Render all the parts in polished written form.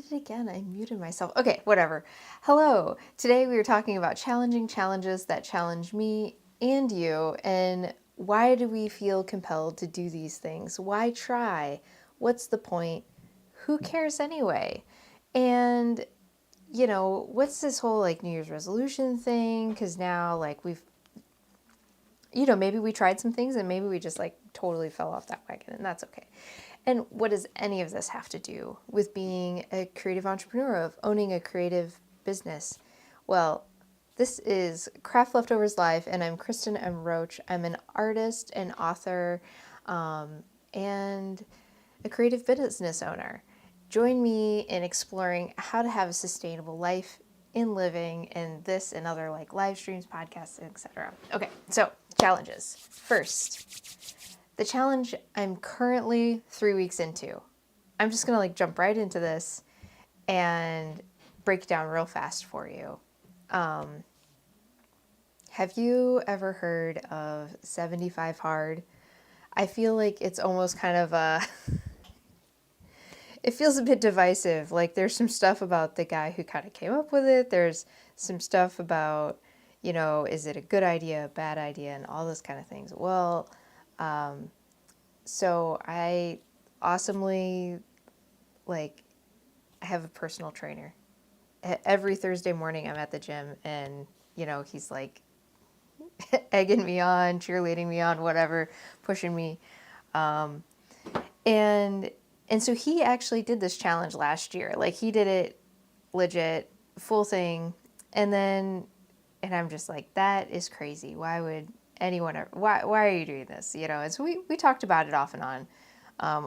did it again. I muted myself. Okay, whatever. Hello. Today we are talking about challenging challenges that challenge me and you, and why do we feel compelled to do these things? Why try? What's the point? Who cares anyway? And what's this whole like New Year's resolution thing? Because now, like, maybe we tried some things and maybe we just like totally fell off that wagon, and that's okay. And what does any of this have to do with being a creative entrepreneur, of owning a creative business? Well, this is Craft Leftovers Live, and I'm Kristen M. Roach. I'm an artist, an author, and a creative business owner. Join me in exploring how to have a sustainable life in living, in this and other like live streams, podcasts, etc. Okay, so challenges. First, the challenge I'm currently 3 weeks into. I'm just gonna like jump right into this and break down real fast for you. Have you ever heard of 75 hard? I feel like it's almost kind of a it feels a bit divisive. Like there's some stuff about the guy who kind of came up with it. There's some stuff about, is it a good idea, a bad idea, and all those kind of things. Well, so I awesomely, like, I have a personal trainer. Every Thursday morning I'm at the gym, and, he's like egging me on, cheerleading me on, whatever, pushing me. And so he actually did this challenge last year. Like he did it legit, full thing. And I'm just like, that is crazy. Why would anyone ever, why are you doing this? And so we talked about it off and on,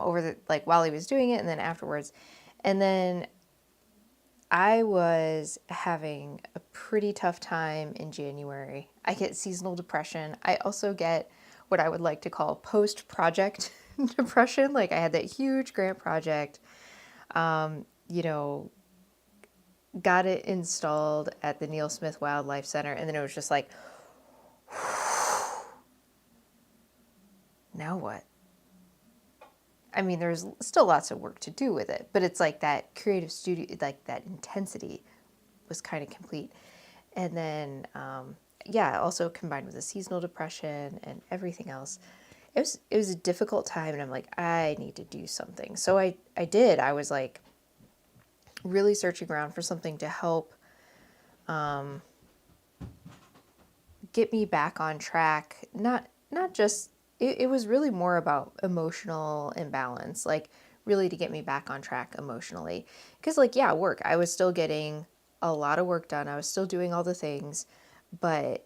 over the, like while he was doing it and then afterwards. And then I was having a pretty tough time in January. I get seasonal depression. I also get what I would like to call post-project depression. Like I had that huge grant project, got it installed at the Neil Smith Wildlife Center, and then it was just like, now what? I mean, there's still lots of work to do with it, but it's like that creative studio, like that intensity was kind of complete. And then, also combined with the seasonal depression and everything else, it was a difficult time. And I'm like, I need to do something. So I did. I was like really searching around for something to help get me back on track. Not just, it was really more about emotional imbalance, like really to get me back on track emotionally. Because work, I was still getting a lot of work done. I was still doing all the things, but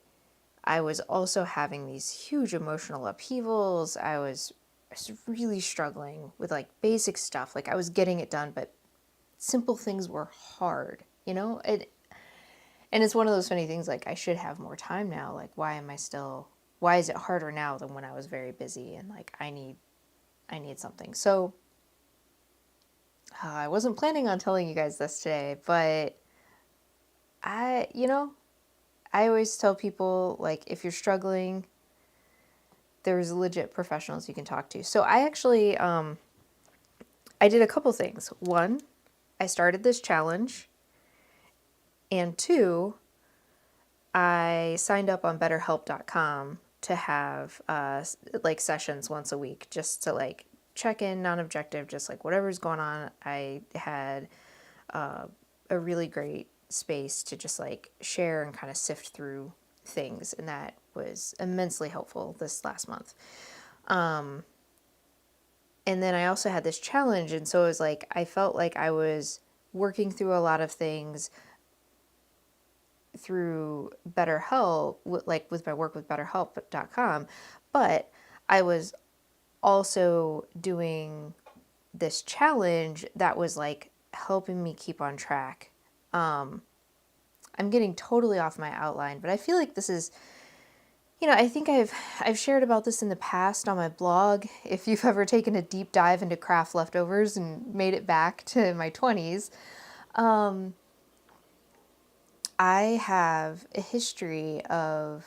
I was also having these huge emotional upheavals. I was really struggling with like basic stuff. Like I was getting it done, but simple things were hard, and it's one of those funny things, like I should have more time now. Like why is it harder now than when I was very busy, and like I need something. So I wasn't planning on telling you guys this today, but I always tell people, like, if you're struggling, there's legit professionals you can talk to. So I actually, I did a couple things. One, I started this challenge. And two, I signed up on BetterHelp.com to have like sessions once a week, just to like check in, non-objective, just like whatever's going on. I had a really great space to just like share and kind of sift through things, and that was immensely helpful this last month. And then I also had this challenge, and so it was like I felt like I was working through a lot of things through BetterHelp, like with my work with BetterHelp.com, but I was also doing this challenge that was like helping me keep on track. I'm getting totally off my outline, but I feel like this is, I think I've shared about this in the past on my blog. If you've ever taken a deep dive into craft leftovers and made it back to my 20s, I have a history of,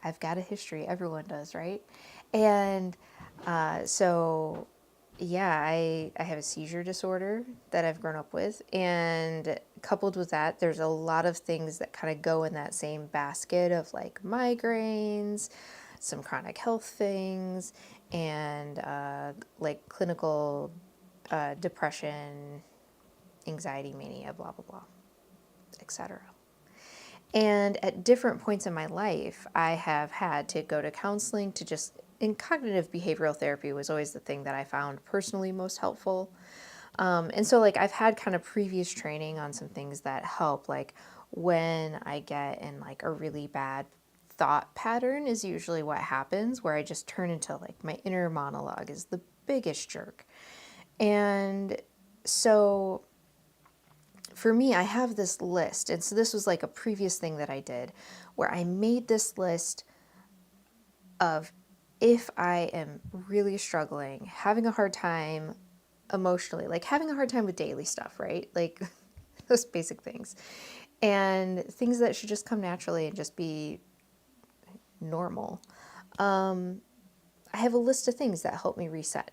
I've got a history, everyone does, right? And so yeah, I have a seizure disorder that I've grown up with. And coupled with that, there's a lot of things that kind of go in that same basket of like migraines, some chronic health things, and like clinical depression, anxiety, mania, blah, blah, blah, etc. And at different points in my life, I have had to go to counseling to just, and cognitive behavioral therapy was always the thing that I found personally most helpful. And so, like, I've had kind of previous training on some things that help, like, when I get in like a really bad thought pattern, is usually what happens, where I just turn into like my inner monologue is the biggest jerk. And so for me, I have this list. And so this was like a previous thing that I did where I made this list of, if I am really struggling, having a hard time emotionally, like having a hard time with daily stuff, right? Like those basic things, and things that should just come naturally and just be normal. I have a list of things that help me reset.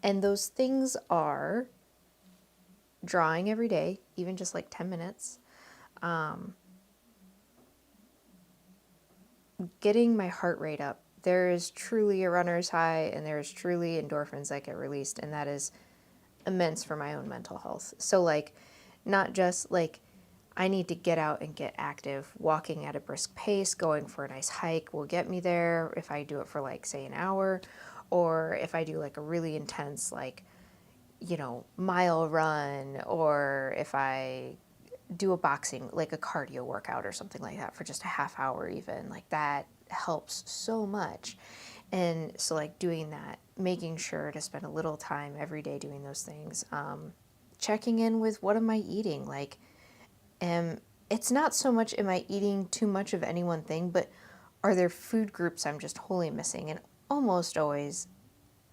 And those things are drawing every day, even just like 10 minutes, getting my heart rate up. There is truly a runner's high, and there is truly endorphins that get released, and that is immense for my own mental health. So, like, not just like I need to get out and get active. Walking at a brisk pace, going for a nice hike will get me there if I do it for, like, say, an hour, or if I do like a really intense, like, mile run, or if I do a boxing, like a cardio workout or something like that for just a half hour, even, like, that helps so much. And so, like, doing that, making sure to spend a little time every day doing those things, checking in with, what am I eating? Like, it's not so much am I eating too much of any one thing, but are there food groups I'm just wholly missing? And almost always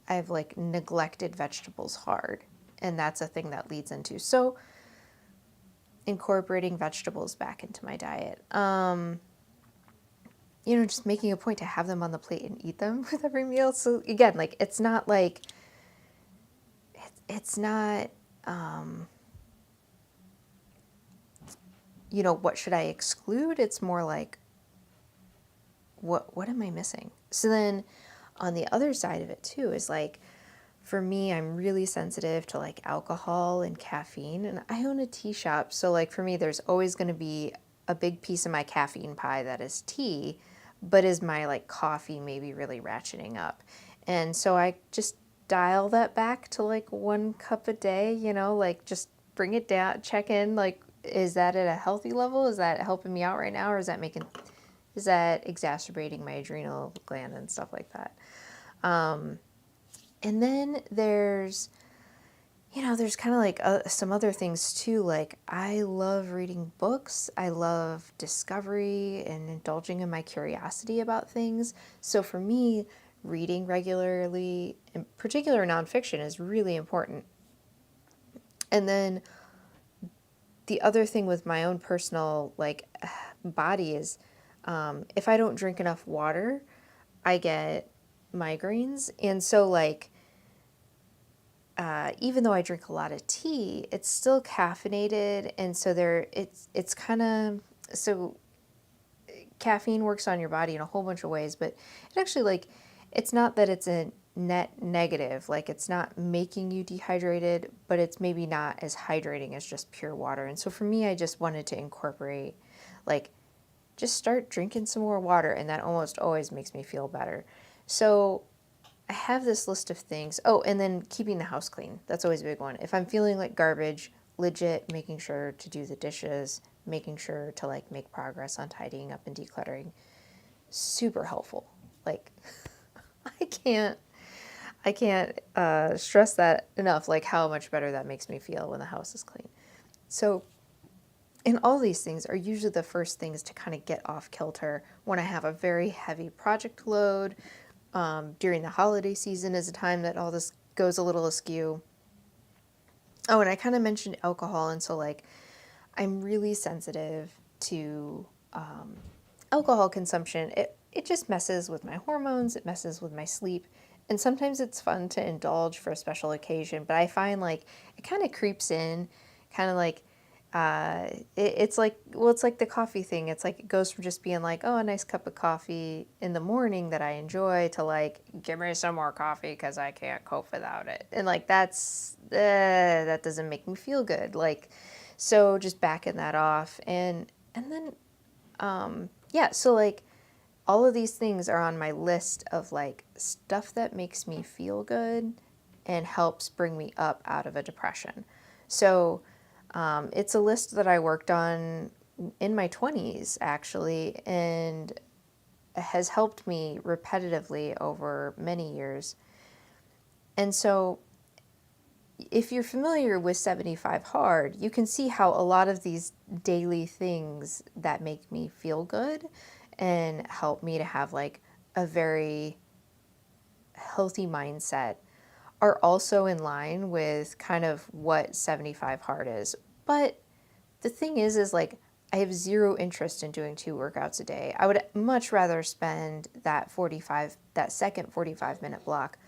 I've like neglected vegetables hard, and that's a thing that leads into, so incorporating vegetables back into my diet. Just making a point to have them on the plate and eat them with every meal. So again, like, it's not like, it's not, what should I exclude? It's more like, what am I missing? So then on the other side of it too is like, for me, I'm really sensitive to like alcohol and caffeine, and I own a tea shop. So like for me, there's always going to be a big piece of my caffeine pie that is tea, but is my like coffee maybe really ratcheting up. And so I just dial that back to like 1 cup a day, like just bring it down, check in, like, is that at a healthy level? Is that helping me out right now? Or is that exacerbating my adrenal gland and stuff like that? And then there's kind of like some other things too. Like, I love reading books. I love discovery and indulging in my curiosity about things. So for me, reading regularly, in particular nonfiction, is really important. And then the other thing with my own personal like body is, if I don't drink enough water, I get migraines. And so like, even though I drink a lot of tea, it's still caffeinated, and so it's kind of, so caffeine works on your body in a whole bunch of ways, but it actually, like, it's not that it's a net negative, like, it's not making you dehydrated, but it's maybe not as hydrating as just pure water. And so for me, I just wanted to incorporate, like, just start drinking some more water, and that almost always makes me feel better. So I have this list of things. Oh, and then keeping the house clean. That's always a big one. If I'm feeling like garbage, legit making sure to do the dishes, making sure to like make progress on tidying up and decluttering. Super helpful. Like, I can't stress that enough, like how much better that makes me feel when the house is clean. So, and all these things are usually the first things to kind of get off kilter when I have a very heavy project load. During the holiday season is a time that all this goes a little askew. Oh, and I kind of mentioned alcohol, and so like, I'm really sensitive to alcohol consumption. It just messes with my hormones, it messes with my sleep, And sometimes it's fun to indulge for a special occasion, but I find like it kind of creeps in, kind of like it's like, well, it's like the coffee thing. It's like it goes from just being like, oh, a nice cup of coffee in the morning that I enjoy to like, give me some more coffee because I can't cope without it. And like that doesn't make me feel good. Like, so just backing that off, and then yeah, so like all of these things are on my list of like stuff that makes me feel good and helps bring me up out of a depression. So it's a list that I worked on in my 20s, actually, and has helped me repetitively over many years. And so if you're familiar with 75 Hard, you can see how a lot of these daily things that make me feel good and help me to have like a very healthy mindset are also in line with kind of what 75 Hard is. But the thing is like I have zero interest in doing 2 workouts a day. I would much rather spend that second 45-minute block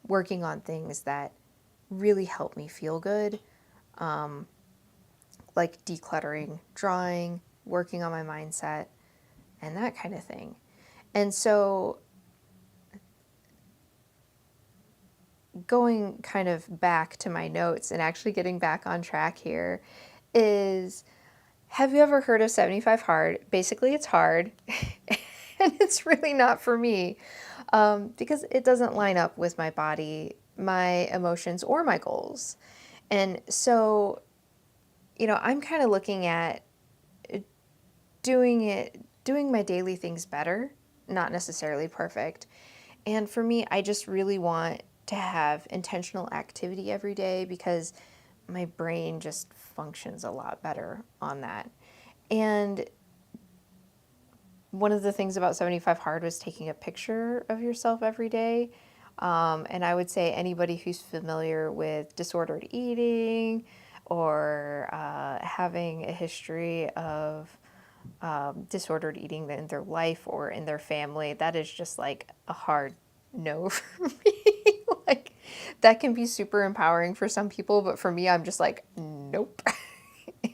working on things that really help me feel good, like decluttering, drawing, working on my mindset, and that kind of thing. And so going kind of back to my notes and actually getting back on track here is, have you ever heard of 75 Hard? Basically, it's hard, and it's really not for me, because it doesn't line up with my body, my emotions, or my goals. And so, I'm kind of looking at doing my daily things better, not necessarily perfect. And for me, I just really want to have intentional activity every day because my brain just functions a lot better on that. And one of the things about 75 Hard was taking a picture of yourself every day. And I would say anybody who's familiar with disordered eating or having a history of disordered eating in their life or in their family, that is just like a hard no for me. Like, that can be super empowering for some people, but for me, I'm just like, nope.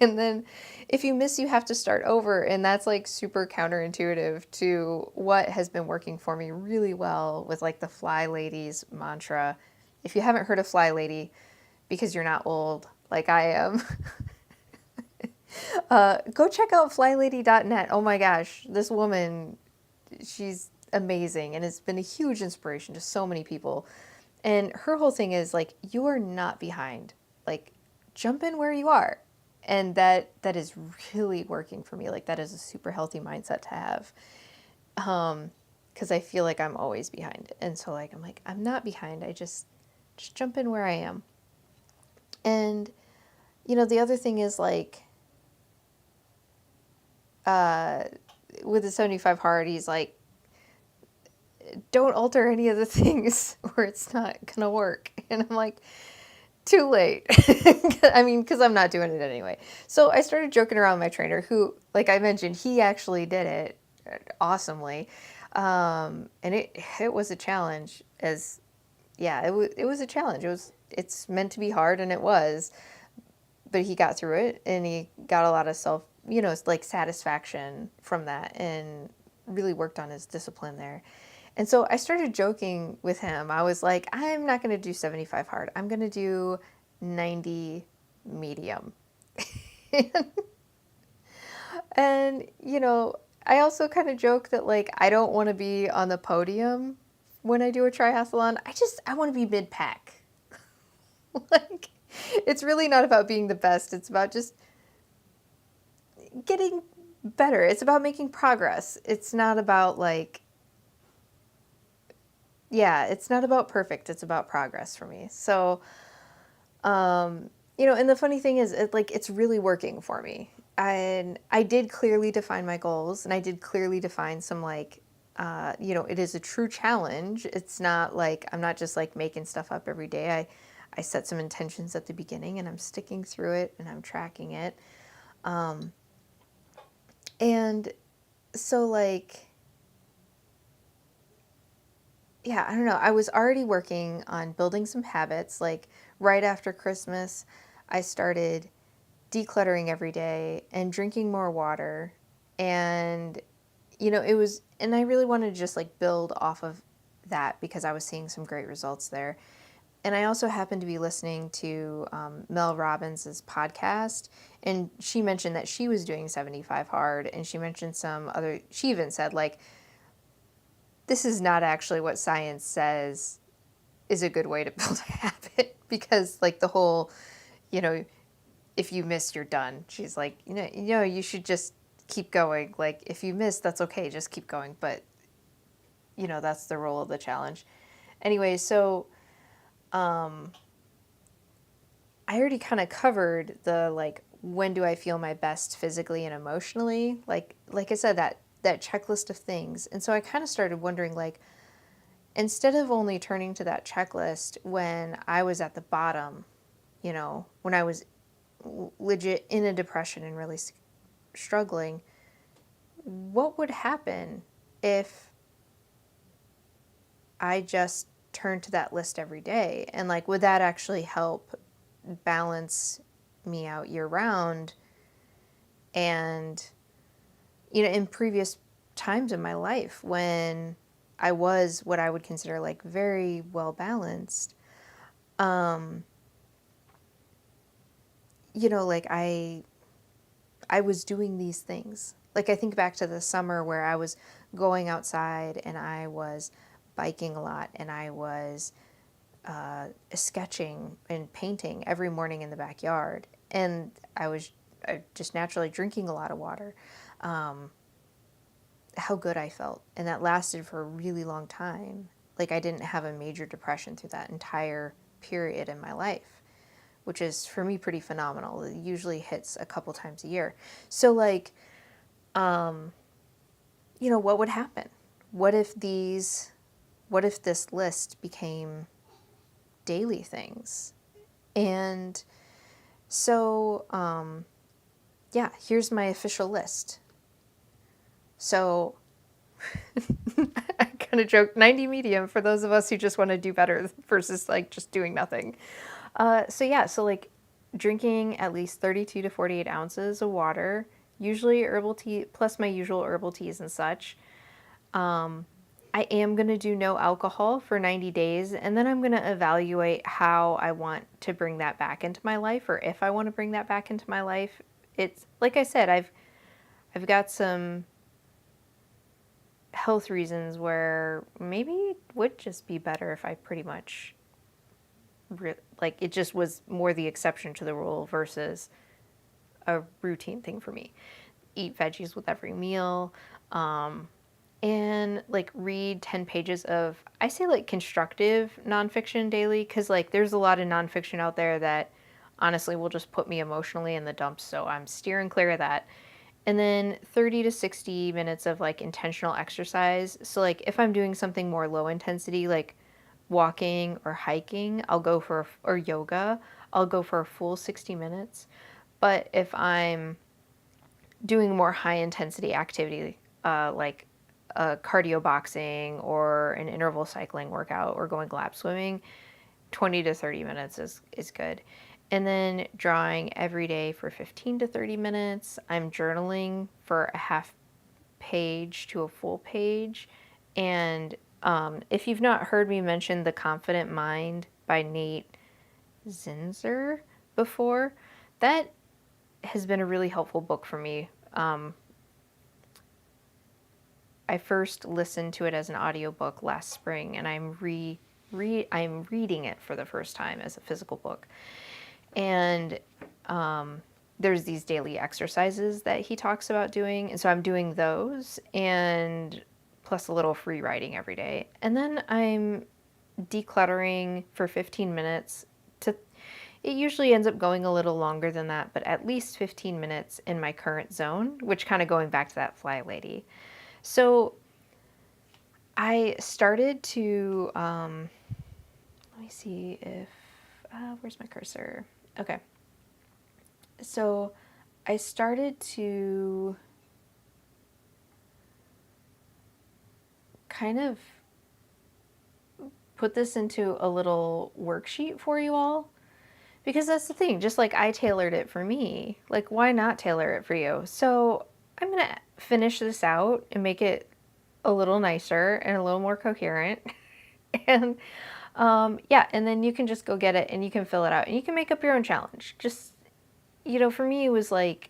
And then if you miss, you have to start over. And that's like super counterintuitive to what has been working for me really well with like the Fly Ladies mantra. If you haven't heard of Fly Lady, because you're not old like I am, go check out flylady.net. Oh my gosh, this woman, she's amazing and has been a huge inspiration to so many people. And her whole thing is like, you are not behind. Like, jump in where you are. And that is really working for me. Like, that is a super healthy mindset to have. Because I feel like I'm always behind. And so like, I'm like, I'm not behind. I just jump in where I am. And, the other thing is like, with the 75 Hard, he's like, don't alter any of the things or it's not gonna work. And I'm like, too late. I mean, because I'm not doing it anyway. So I started joking around with my trainer, who, like I mentioned, he actually did it awesomely. And it was a challenge. It was a challenge. It's meant to be hard, and it was. But he got through it, and he got a lot of like satisfaction from that, and really worked on his discipline there. And so I started joking with him. I was like, I'm not going to do 75 Hard. I'm going to do 90 medium. And, I also kind of joke that like, I don't want to be on the podium when I do a triathlon. I want to be mid-pack. Like, it's really not about being the best. It's about just getting better. It's about making progress. It's not about like, it's not about perfect. It's about progress for me. So, and the funny thing is, it's really working for me. And I did clearly define my goals, and I did clearly define some like, it is a true challenge. It's not like, I'm not just like making stuff up every day. I set some intentions at the beginning, and I'm sticking through it, and I'm tracking it. And so like, yeah, I don't know. I was already working on building some habits. Like right after Christmas, I started decluttering every day and drinking more water. And, it was, and I really wanted to just like build off of that because I was seeing some great results there. And I also happened to be listening to Mel Robbins' podcast, and she mentioned that she was doing 75 hard, and she mentioned she even said, like, this is not actually what science says is a good way to build a habit because, like, the whole, you know, if you miss, you're done. She's like, you should just keep going. Like, if you miss, that's okay, just keep going. But, that's the role of the challenge. Anyway, so I already kind of covered the like when do I feel my best physically and emotionally? Like I said, that checklist of things. And so I kind of started wondering, like, instead of only turning to that checklist when I was at the bottom, when I was legit in a depression and really struggling, what would happen if I just turned to that list every day? And like, would that actually help balance me out year round? And, in previous times in my life when I was what I would consider like very well balanced, like I was doing these things. Like I think back to the summer where I was going outside and I was biking a lot and I was sketching and painting every morning in the backyard. And I was just naturally drinking a lot of water. How good I felt. And that lasted for a really long time. Like I didn't have a major depression through that entire period in my life, which is for me pretty phenomenal. It usually hits a couple times a year. So like, what would happen? What if this list became daily things? And so, yeah, here's my official list. So I kind of joke 90 medium for those of us who just want to do better versus like just doing nothing. So like drinking at least 32 to 48 ounces of water, usually herbal tea, plus my usual herbal teas and such. I am going to do no alcohol for 90 days, and then I'm going to evaluate how I want to bring that back into my life, or if I want to bring that back into my life. It's like I said, I've got some health reasons where maybe it would just be better if I pretty much like it just was more the exception to the rule versus a routine thing for me. Eat veggies with every meal, and like read 10 pages of, I say like constructive nonfiction daily, because like there's a lot of nonfiction out there that honestly will just put me emotionally in the dumps, so I'm steering clear of that. And then 30 to 60 minutes of like intentional exercise. So like if I'm doing something more low intensity, like walking or hiking, or yoga, I'll go for a full 60 minutes. But if I'm doing more high intensity activity, like cardio boxing or an interval cycling workout or going lap swimming, 20 to 30 minutes is good. And then drawing every day for 15 to 30 minutes. I'm journaling for a half page to a full page. And if you've not heard me mention The Confident Mind by Nate Zinzer before, that has been a really helpful book for me. I first listened to it as an audiobook last spring, and I'm reading it for the first time as a physical book. And there's these daily exercises that he talks about doing, and so I'm doing those, and plus a little free writing every day. And then I'm decluttering for 15 minutes. It usually ends up going a little longer than that, but at least 15 minutes in my current zone, which kind of going back to that fly lady. So I started to, let me see if, where's my cursor? Okay. So I started to kind of put this into a little worksheet for you all because that's the thing. Just like I tailored it for me, like why not tailor it for you? So I'm going to finish this out and make it a little nicer and a little more coherent. And yeah, and then you can just go get it and you can fill it out and you can make up your own challenge. Just, for me, it was like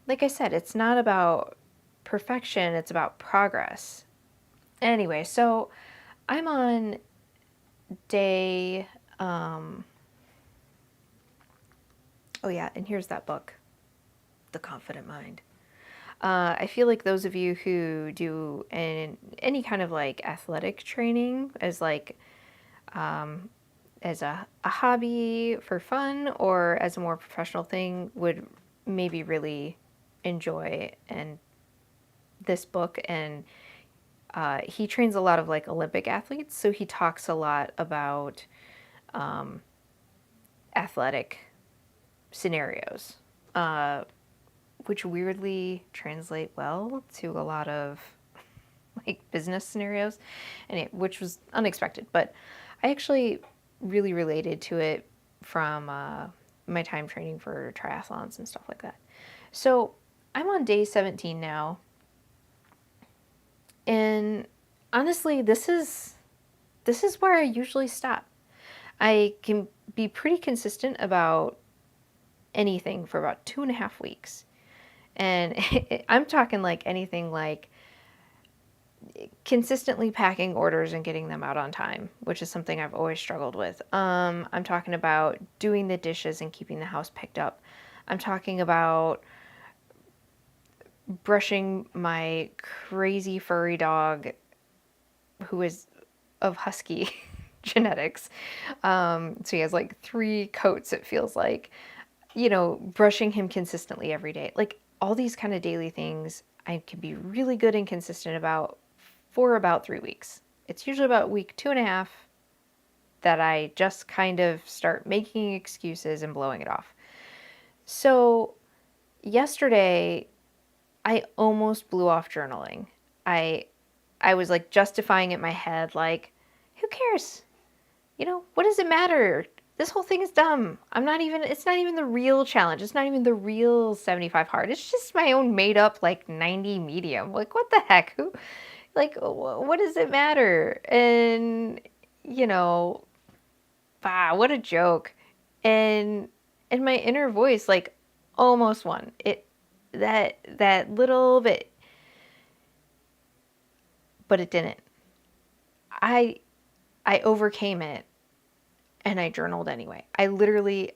I said, it's not about perfection, it's about progress. Anyway, so I'm on day, oh yeah, and here's that book, The Confident Mind. I feel like those of you who do any kind of like athletic training as like as a hobby for fun or as a more professional thing would maybe really enjoy and this book. And he trains a lot of like Olympic athletes, so he talks a lot about athletic scenarios, which weirdly translate well to a lot of like business scenarios, and which was unexpected. But I actually really related to it from my time training for triathlons and stuff like that. So I'm on day 17 now, and honestly, this is where I usually stop. I can be pretty consistent about anything for about 2.5 weeks. And I'm talking like anything like consistently packing orders and getting them out on time, which is something I've always struggled with. I'm talking about doing the dishes and keeping the house picked up. I'm talking about brushing my crazy furry dog who is of husky genetics. So he has like 3 coats, it feels like, brushing him consistently every day. Like all these kind of daily things I can be really good and consistent about for about 3 weeks. It's usually about week 2.5 that I just kind of start making excuses and blowing it off. So yesterday, I almost blew off journaling. I was like justifying it in my head, like, who cares? What does it matter? This whole thing is dumb. It's not even the real challenge. It's not even the real 75 hard. It's just my own made up like 90 medium. Like, what the heck? What does it matter? And, what a joke. And my inner voice, like, almost won. That little bit, but it didn't. I overcame it and I journaled anyway. I literally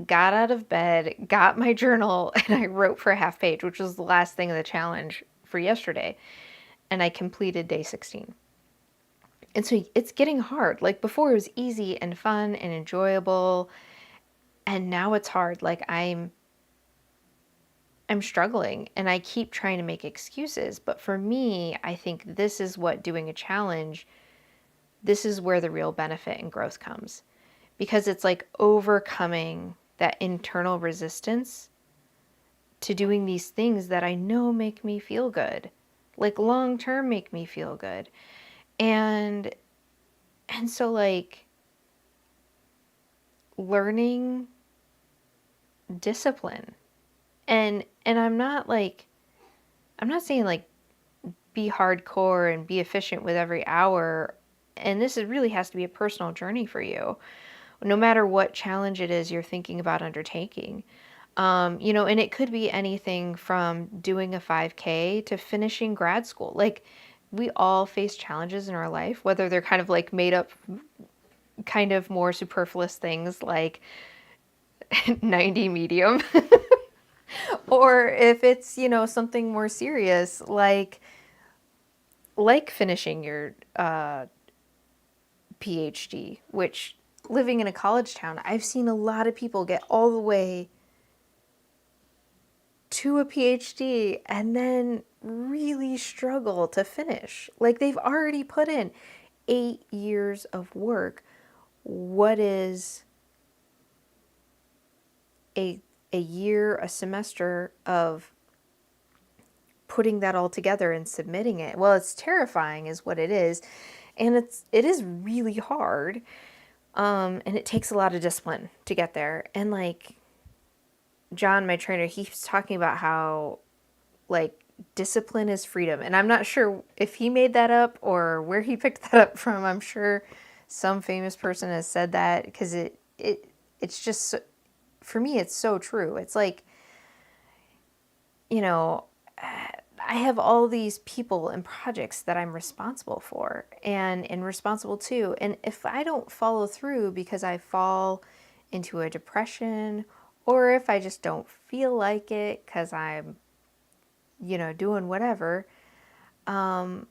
got out of bed, got my journal, and I wrote for a half page, which was the last thing of the challenge for yesterday. And I completed day 16. And so it's getting hard. Like before it was easy and fun and enjoyable. And now it's hard. Like I'm struggling and I keep trying to make excuses. But for me, I think this is what doing a challenge, this is where the real benefit and growth comes. Because it's like overcoming that internal resistance to doing these things that I know make me feel good. Like long term make me feel good. And so like learning discipline. And I'm not saying like be hardcore and be efficient with every hour. And this really has to be a personal journey for you, no matter what challenge it is you're thinking about undertaking. And it could be anything from doing a 5K to finishing grad school. Like we all face challenges in our life, whether they're kind of like made up, kind of more superfluous things like 90 medium, or if it's, something more serious, like finishing your PhD, which living in a college town, I've seen a lot of people get all the way to a PhD and then really struggle to finish. Like they've already put in 8 years of work. What is a year, a semester of putting that all together and submitting it? Well, it's terrifying is what it is. And it is really hard. And it takes a lot of discipline to get there. And like John, my trainer, he's talking about how like discipline is freedom. And I'm not sure if he made that up or where he picked that up from. I'm sure some famous person has said that because it's just so, for me it's so true. It's like, you know, I have all these people and projects that I'm responsible for and responsible to. And if I don't follow through because I fall into a depression or if I just don't feel like it because I'm, doing whatever, you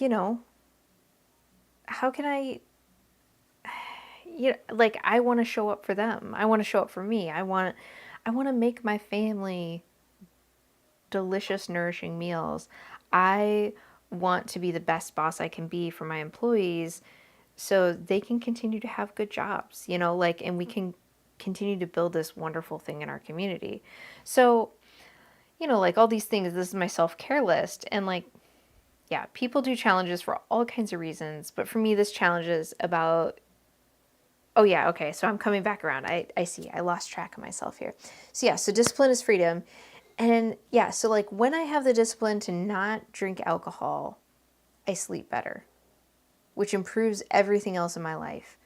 know, how can I, like I want to show up for them. I want to show up for me. I want to make my family delicious, nourishing meals. I want to be the best boss I can be for my employees so they can continue to have good jobs, and we can continue to build this wonderful thing in our community. So, like all these things, this is my self-care list. And like, yeah, people do challenges for all kinds of reasons. But for me, this challenge is about, oh yeah, okay, so I'm coming back around. I see, I lost track of myself here. So yeah, so discipline is freedom. And yeah, so like when I have the discipline to not drink alcohol, I sleep better, which improves everything else in my life.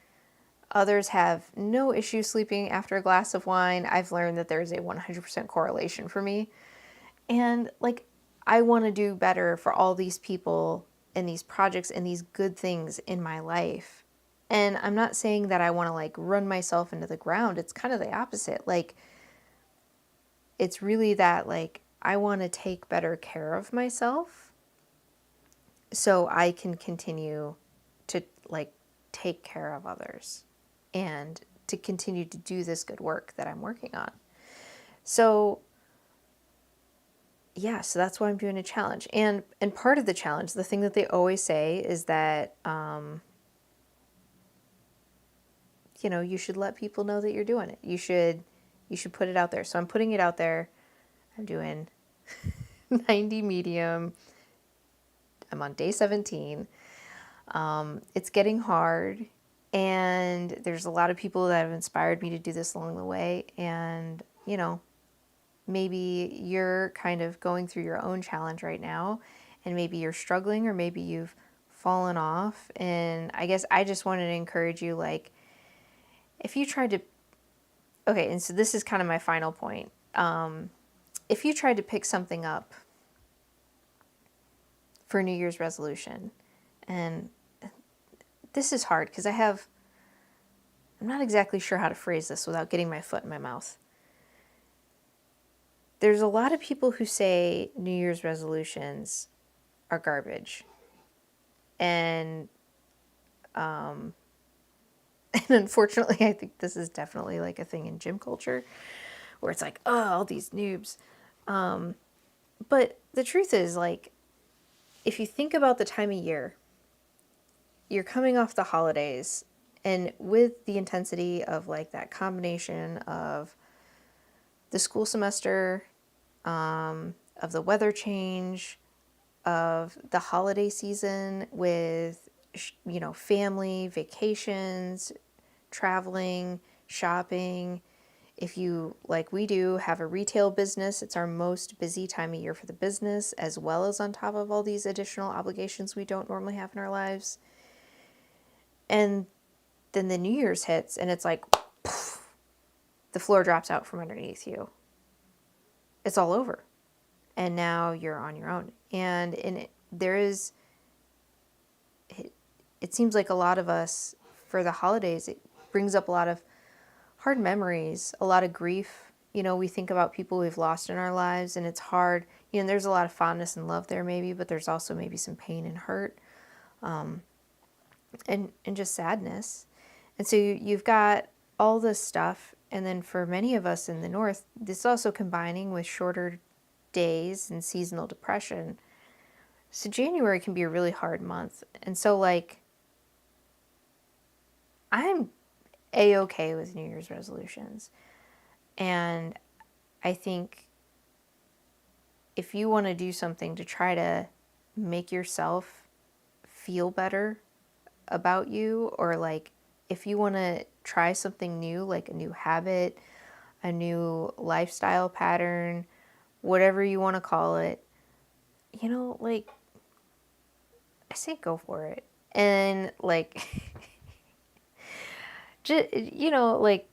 Others have no issue sleeping after a glass of wine. I've learned that there's a 100% correlation for me. And like, I want to do better for all these people and these projects and these good things in my life. And I'm not saying that I want to like run myself into the ground. It's kind of the opposite. Like, it's really that like I want to take better care of myself so I can continue to like take care of others and to continue to do this good work that I'm working on. So yeah, so that's why I'm doing a challenge. And part of the challenge, the thing that they always say is that you should let people know that you're doing it. You should put it out there. So I'm putting it out there. I'm doing 90 medium. I'm on day 17. It's getting hard, and there's a lot of people that have inspired me to do this along the way. And, maybe you're kind of going through your own challenge right now, and maybe you're struggling, or maybe you've fallen off. And I guess I just wanted to encourage you, like, if you tried to, okay, and so this is kind of my final point. If you tried to pick something up for New Year's resolution, and this is hard because I'm not exactly sure how to phrase this without getting my foot in my mouth. There's a lot of people who say New Year's resolutions are garbage. And and unfortunately, I think this is definitely like a thing in gym culture where it's like, oh, all these noobs. But the truth is, like, if you think about the time of year, you're coming off the holidays, and with the intensity of like that combination of the school semester, of the weather change, of the holiday season with, family, vacations, traveling, shopping. If you, like we do, have a retail business, it's our most busy time of year for the business, as well as on top of all these additional obligations we don't normally have in our lives. And then the New Year's hits, and it's like, poof, the floor drops out from underneath you. It's all over. And now you're on your own. And it seems like a lot of us, for the holidays, it brings up a lot of hard memories, a lot of grief. We think about people we've lost in our lives, and it's hard. There's a lot of fondness and love there maybe, but there's also maybe some pain and hurt, and just sadness. And so you've got all this stuff. And then for many of us in the North, this is also combining with shorter days and seasonal depression. So January can be a really hard month. And so like, I'm A-okay with New Year's resolutions. And I think if you want to do something to try to make yourself feel better about you, or like if you want to try something new, like a new habit, a new lifestyle pattern, whatever you want to call it, like I say go for it. And like, just, like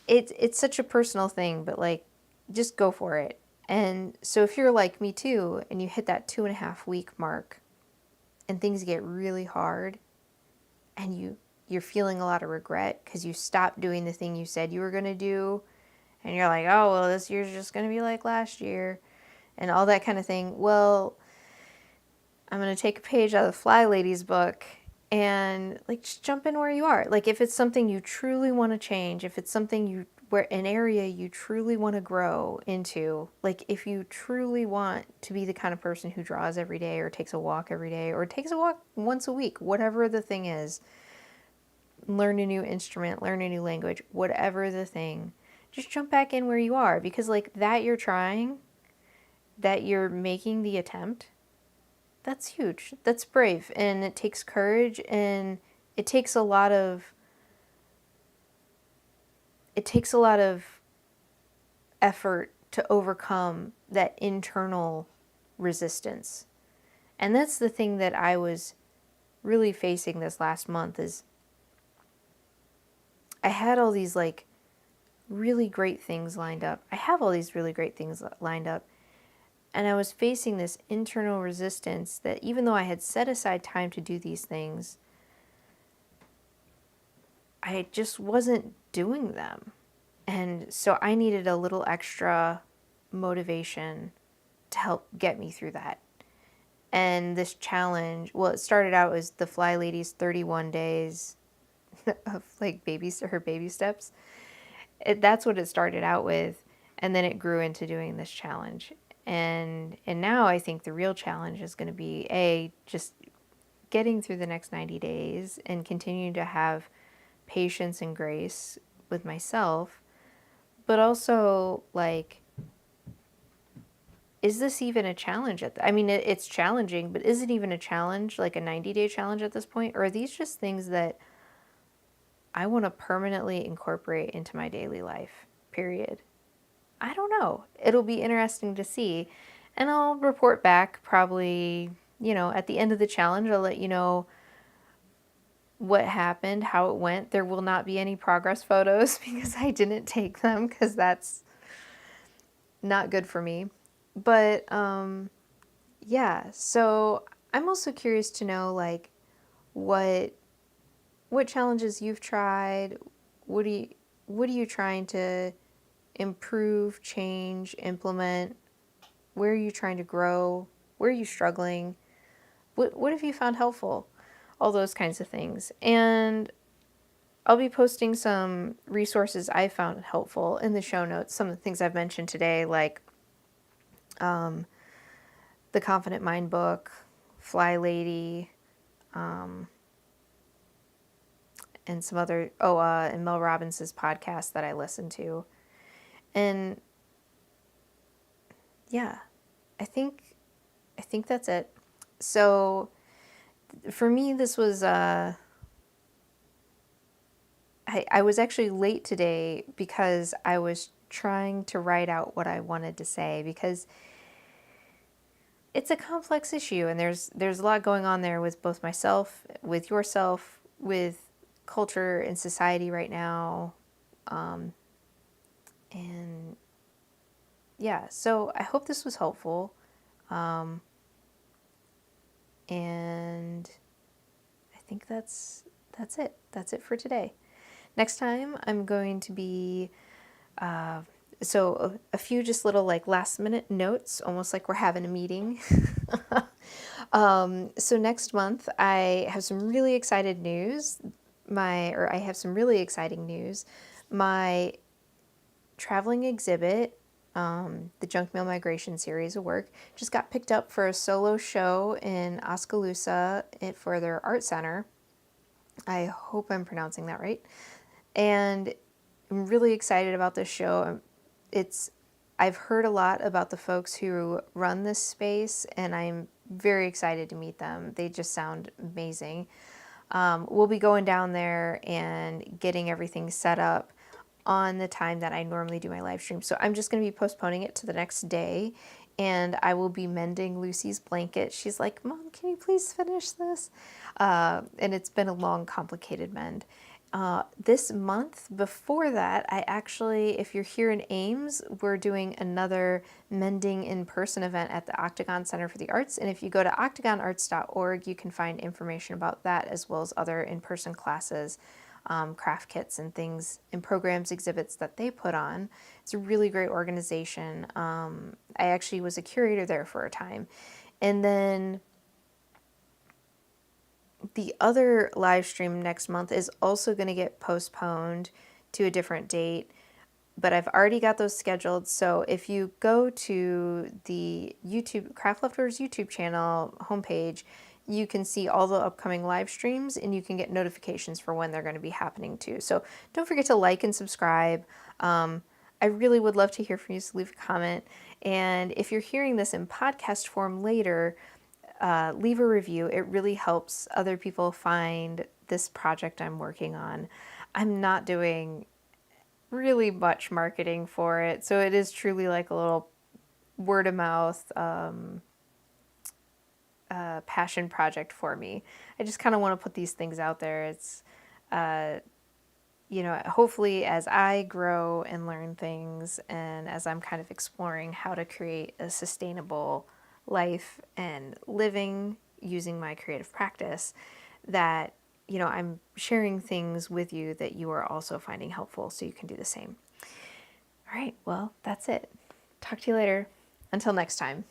it's such a personal thing, but like just go for it. And so if you're like me too, and you hit that 2.5 week mark and things get really hard and you're feeling a lot of regret because you stopped doing the thing you said you were going to do, and you're like, oh, well, this year's just going to be like last year and all that kind of thing. Well, I'm going to take a page out of the Fly Lady's book and like just jump in where you are. Like if it's something you truly want to change, if it's something where an area you truly want to grow into, like if you truly want to be the kind of person who draws every day or takes a walk every day or takes a walk once a week, whatever the thing is, learn a new instrument, learn a new language, whatever the thing, just jump back in where you are, because like that you're trying, that you're making the attempt, that's huge. That's brave, and it takes courage, and it takes a lot of effort to overcome that internal resistance. And that's the thing that I was really facing this last month is I had all these like really great things lined up. I have all these really great things lined up. And I was facing this internal resistance that even though I had set aside time to do these things, I just wasn't doing them. And so I needed a little extra motivation to help get me through that. And this challenge, well, it started out as the Fly Lady's 31 days of like her baby steps. That's what it started out with. And then it grew into doing this challenge. And now I think the real challenge is going to be just getting through the next 90 days and continuing to have patience and grace with myself, but also like, is this even a challenge? I mean, it's challenging, but is it even a challenge, like a 90-day challenge at this point? Or are these just things that I want to permanently incorporate into my daily life, period? I don't know. It'll be interesting to see. And I'll report back probably, at the end of the challenge. I'll let you know what happened, how it went. There will not be any progress photos because I didn't take them, because that's not good for me. But yeah, so I'm also curious to know like what challenges you've tried. What are you trying to improve, change, implement? Where are you trying to grow? Where are you struggling? What have you found helpful? All those kinds of things. And I'll be posting some resources I found helpful in the show notes. Some of the things I've mentioned today, like the Confident Mind book, Fly Lady, and some other, and Mel Robbins' podcast that I listen to. And yeah, I think that's it. So for me, this was, I was actually late today because I was trying to write out what I wanted to say, because it's a complex issue, and there's a lot going on there with both myself, with yourself, with culture and society right now. And yeah, so I hope this was helpful. And I think that's it. That's it for today. Next time I'm going to be, so a few just little like last minute notes, almost like we're having a meeting. So next month I have some really exciting news. I have some really exciting news. My traveling exhibit, the Junk Mail Migration series of work, just got picked up for a solo show in Oskaloosa for their art center. I hope I'm pronouncing that right. And I'm really excited about this show. I've heard a lot about the folks who run this space, and I'm very excited to meet them. They just sound amazing. We'll be going down there and getting everything set up on the time that I normally do my live stream. So I'm just going to be postponing it to the next day, and I will be mending Lucy's blanket. She's like, Mom, can you please finish this? And it's been a long, complicated mend. This month before that, I actually, if you're here in Ames, we're doing another mending in-person event at the Octagon Center for the Arts. And if you go to octagonarts.org, you can find information about that as well as other in-person classes, craft kits and things and programs, exhibits that they put on. It's a really great organization. I actually was a curator there for a time. And then the other live stream next month is also going to get postponed to a different date, but I've already got those scheduled. So if you go to the YouTube Craft Leftovers YouTube channel homepage, you can see all the upcoming live streams and you can get notifications for when they're going to be happening too. So don't forget to like and subscribe. I really would love to hear from you, so leave a comment. And if you're hearing this in podcast form later, leave a review. It really helps other people find this project I'm working on. I'm not doing really much marketing for it, so it is truly like a little word of mouth passion project for me. I just kind of want to put these things out there. It's hopefully as I grow and learn things, and as I'm kind of exploring how to create a sustainable life and living using my creative practice, that I'm sharing things with you that you are also finding helpful, so you can do the same. All right, well, that's it. Talk to you later. Until next time.